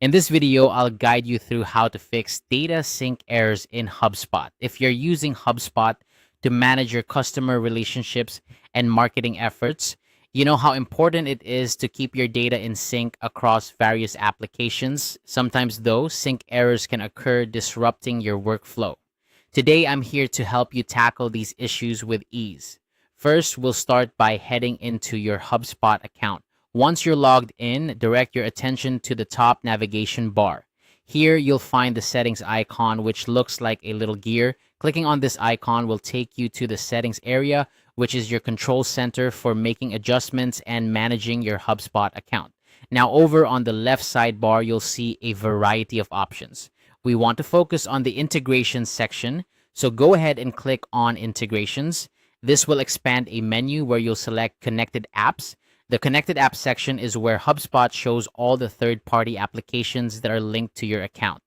In this video, I'll guide you through how to fix data sync errors in HubSpot. If you're using HubSpot to manage your customer relationships and marketing efforts, you know how important it is to keep your data in sync across various applications. Sometimes, though, sync errors can occur, disrupting your workflow. Today, I'm here to help you tackle these issues with ease. First, we'll start by heading into your HubSpot account. Once you're logged in, direct your attention to the top navigation bar. Here, you'll find the settings icon, which looks like a little gear. Clicking on this icon will take you to the settings area, which is your control center for making adjustments and managing your HubSpot account. Now, over on the left sidebar, you'll see a variety of options. We want to focus on the integrations section, so go ahead and click on integrations. This will expand a menu where you'll select connected apps. The connected apps section is where HubSpot shows all the third-party applications that are linked to your account.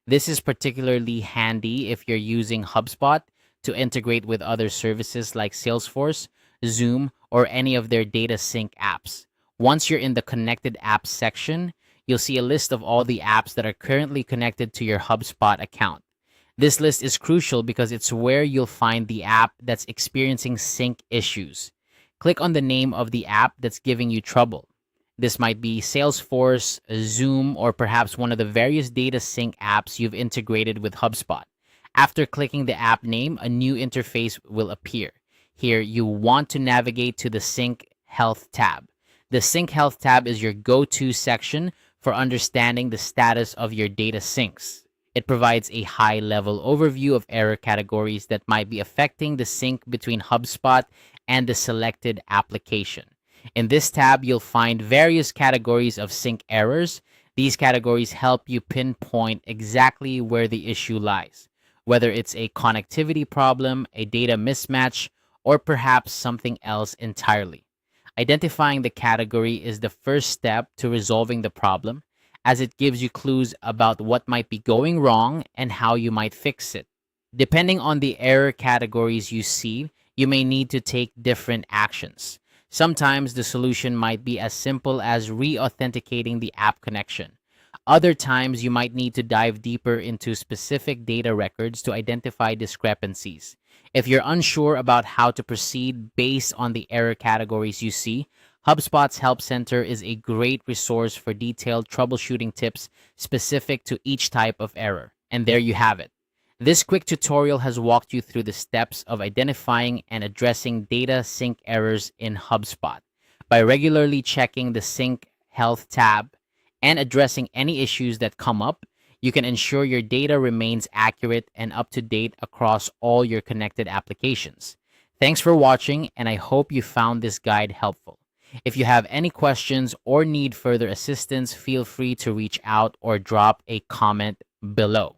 This is particularly handy if you're using HubSpot to integrate with other services like Salesforce, Zoom, or any of their data sync apps. Once you're in the connected apps section, you'll see a list of all the apps that are currently connected to your HubSpot account. This list is crucial because it's where you'll find the app that's experiencing sync issues. Click on the name of the app that's giving you trouble. This might be Salesforce, Zoom, or perhaps one of the various data sync apps you've integrated with HubSpot. After clicking the app name, a new interface will appear. Here, you want to navigate to the Sync Health tab. The Sync Health tab is your go-to section for understanding the status of your data syncs. It provides a high-level overview of error categories that might be affecting the sync between HubSpot and the selected application. In this tab, you'll find various categories of sync errors. These categories help you pinpoint exactly where the issue lies, whether it's a connectivity problem, a data mismatch, or perhaps something else entirely. Identifying the category is the first step to resolving the problem, as it gives you clues about what might be going wrong and how you might fix it. Depending on the error categories you see, you may need to take different actions. Sometimes the solution might be as simple as re-authenticating the app connection. Other times, you might need to dive deeper into specific data records to identify discrepancies. If you're unsure about how to proceed based on the error categories you see, HubSpot's Help Center is a great resource for detailed troubleshooting tips specific to each type of error. And there you have it. This quick tutorial has walked you through the steps of identifying and addressing data sync errors in HubSpot. By regularly checking the Sync Health tab and addressing any issues that come up, you can ensure your data remains accurate and up to date across all your connected applications. Thanks for watching, and I hope you found this guide helpful. If you have any questions or need further assistance, feel free to reach out or drop a comment below.